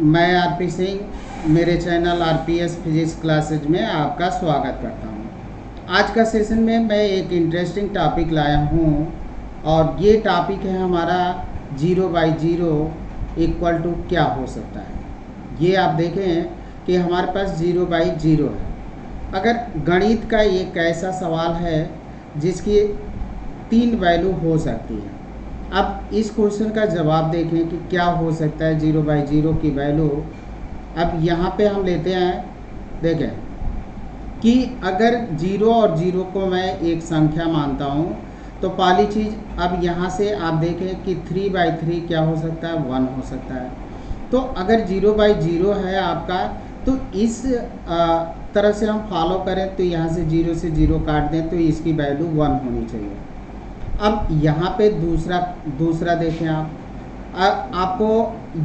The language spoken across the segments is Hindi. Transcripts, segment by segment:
मैं आरपी सिंह मेरे चैनल आरपीएस फिजिक्स क्लासेज में आपका स्वागत करता हूं। आज का सेशन में मैं एक इंटरेस्टिंग टॉपिक लाया हूं और ये टॉपिक है हमारा 0/0 इक्वल टू क्या हो सकता है। ये आप देखें कि हमारे पास 0/0 है। अगर गणित का एक ऐसा सवाल है जिसकी 3 वैल्यू हो सकती है। अब इस क्वेश्चन का जवाब देखें कि क्या हो सकता है 0/0 की वैल्यू। अब यहाँ पे हम लेते हैं, देखें कि अगर 0 और 0 को मैं एक संख्या मानता हूँ तो पहली चीज़ अब यहाँ से आप देखें कि 3/3 क्या हो सकता है, 1 हो सकता है। तो अगर 0/0 है आपका तो इस तरह से हम फॉलो करें तो यहाँ से 0 से 0 काट दें तो इसकी वैल्यू 1 होनी चाहिए। अब यहाँ पे दूसरा देखें आपको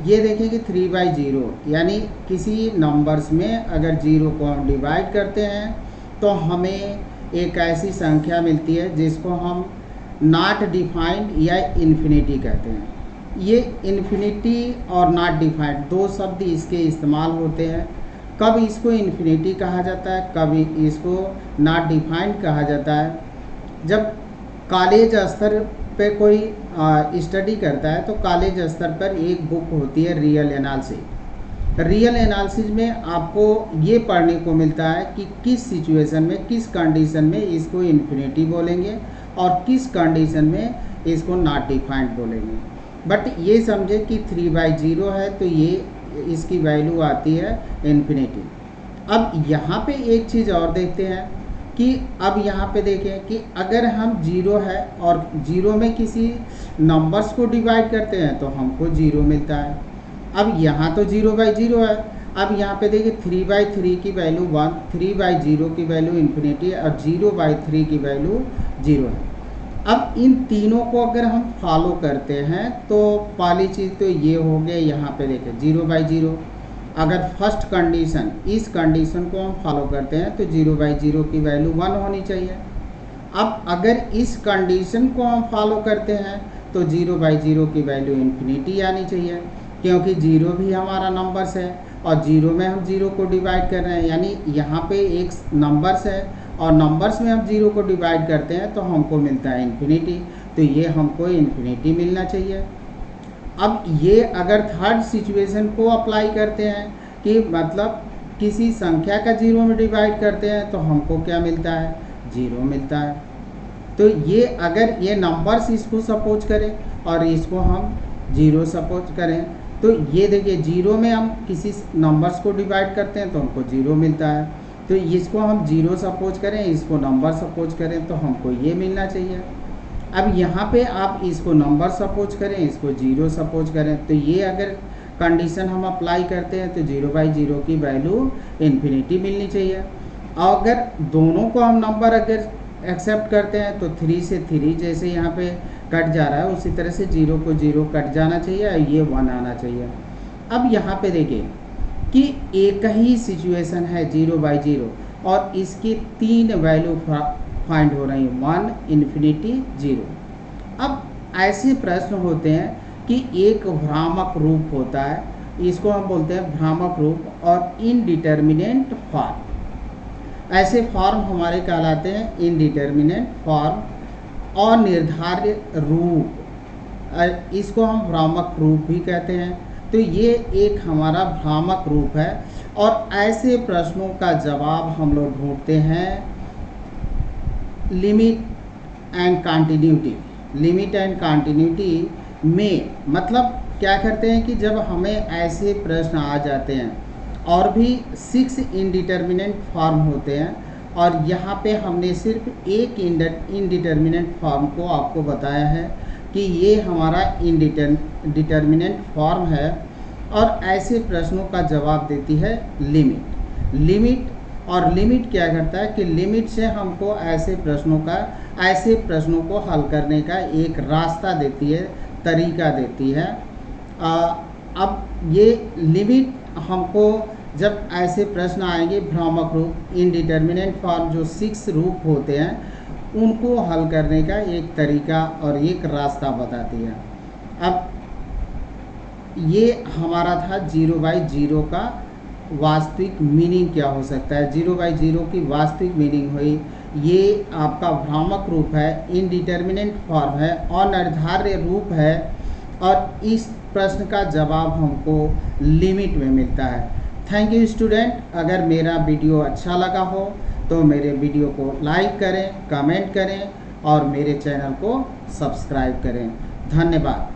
ये देखें कि 3/0 यानी किसी नंबर्स में अगर 0 को हम डिवाइड करते हैं तो हमें एक ऐसी संख्या मिलती है जिसको हम नॉट डिफाइंड या इन्फिनिटी कहते हैं। ये इन्फिनिटी और नॉट डिफाइंड दो शब्द इसके इस्तेमाल होते हैं। कब इसको इन्फिनिटी कहा जाता है, कभी इसको नॉट डिफाइंड कहा जाता है। जब कॉलेज स्तर पे कोई स्टडी करता है तो कॉलेज स्तर पर एक बुक होती है रियल एनालिसिस। रियल एनालिसिस में आपको ये पढ़ने को मिलता है कि किस सिचुएशन में, किस कंडीशन में इसको इन्फिनिटी बोलेंगे और किस कंडीशन में इसको नॉट डिफाइंड बोलेंगे। बट ये समझे कि 3/0 है तो ये इसकी वैल्यू आती है इन्फिनिटी। अब यहाँ पे एक चीज़ और देखते हैं कि अब यहाँ पे देखें कि अगर हम 0 है और 0 में किसी नंबर्स को डिवाइड करते हैं तो हमको 0 मिलता है। अब यहाँ तो 0/0 है। अब यहाँ पे देखिए 3/3 की वैल्यू 1, 3/0 की वैल्यू इन्फिनिटी और 0/3 की वैल्यू 0 है। अब इन तीनों को अगर हम फॉलो करते हैं तो पहली चीज़ तो ये हो गया, यहाँ पे देखें 0/0। अगर फर्स्ट कंडीशन, इस कंडीशन को हम फॉलो करते हैं तो 0/0 की वैल्यू 1 होनी चाहिए। अब अगर इस कंडीशन को हम फॉलो करते हैं तो 0/0 की वैल्यू इन्फिनिटी आनी चाहिए, क्योंकि 0 भी हमारा नंबर्स है और 0 में हम 0 को डिवाइड कर रहे हैं, यानी यहाँ पे एक नंबर्स है और नंबर्स में हम 0 को डिवाइड करते हैं तो हमको मिलता है इन्फिनिटी। तो ये हमको इन्फिनिटी मिलना चाहिए। अब ये अगर थर्ड सिचुएशन को अप्लाई करते हैं कि मतलब किसी संख्या का 0 में डिवाइड करते हैं तो हमको क्या मिलता है, 0 मिलता है। तो ये अगर ये नंबर्स इसको सपोज करें और इसको हम 0 सपोज करें तो ये देखिए 0 में हम किसी नंबर्स को डिवाइड करते हैं तो हमको 0 मिलता है। तो इसको हम 0 सपोज करें, इसको नंबर सपोज करें तो हमको ये मिलना चाहिए। अब यहाँ पे आप इसको नंबर सपोज करें, इसको 0 सपोज करें तो ये अगर कंडीशन हम अप्लाई करते हैं तो 0/0 की वैल्यू इन्फिनिटी मिलनी चाहिए। और अगर दोनों को हम नंबर अगर एक्सेप्ट करते हैं तो 3 से 3 जैसे यहाँ पे कट जा रहा है उसी तरह से 0 को 0 कट जाना चाहिए और ये 1 आना चाहिए। अब यहाँ पे देखिए कि एक ही सिचुएशन है 0/0 और इसकी 3 वैल्यू फाइंड हो रही है, 1, इन्फिनिटी, 0। अब ऐसे प्रश्न होते हैं कि एक भ्रामक रूप होता है, इसको हम बोलते हैं भ्रामक रूप और इनडिटर्मिनेंट फॉर्म। ऐसे फॉर्म हमारे कहलाते हैं इनडिटर्मिनेंट फॉर्म और निर्धारित रूप, इसको हम भ्रामक रूप भी कहते हैं। तो ये एक हमारा भ्रामक रूप है और ऐसे प्रश्नों का जवाब हम लोग ढूंढते हैं limit and continuity. Limit and continuity में मतलब क्या करते हैं कि जब हमें ऐसे प्रश्न आ जाते हैं और भी 6 इनडिटर्मिनेंट फॉर्म होते हैं और यहाँ पे हमने सिर्फ एक इनडिटर्मिनेंट फॉर्म को आपको बताया है कि ये हमारा इनडिटर्मिनेंट फॉर्म है और ऐसे प्रश्नों का जवाब देती है लिमिट। और लिमिट क्या करता है कि लिमिट से हमको ऐसे प्रश्नों को हल करने का एक रास्ता देती है, तरीका देती है। अब ये लिमिट हमको जब ऐसे प्रश्न आएंगे भ्रामक रूप, इनडिटर्मिनेंट फॉर्म जो 6 रूप होते हैं उनको हल करने का एक तरीका और एक रास्ता बताती है। अब ये हमारा था 0/0 का वास्तविक मीनिंग क्या हो सकता है। 0/0 की वास्तविक मीनिंग हुई, ये आपका भ्रामक रूप है, इनडिटर्मिनेट फॉर्म है, अनिर्धार्य रूप है, और इस प्रश्न का जवाब हमको लिमिट में मिलता है। Thank you student. अगर मेरा वीडियो अच्छा लगा हो तो मेरे वीडियो को लाइक करें, कमेंट करें और मेरे चैनल को सब्सक्राइब करें। धन्यवाद।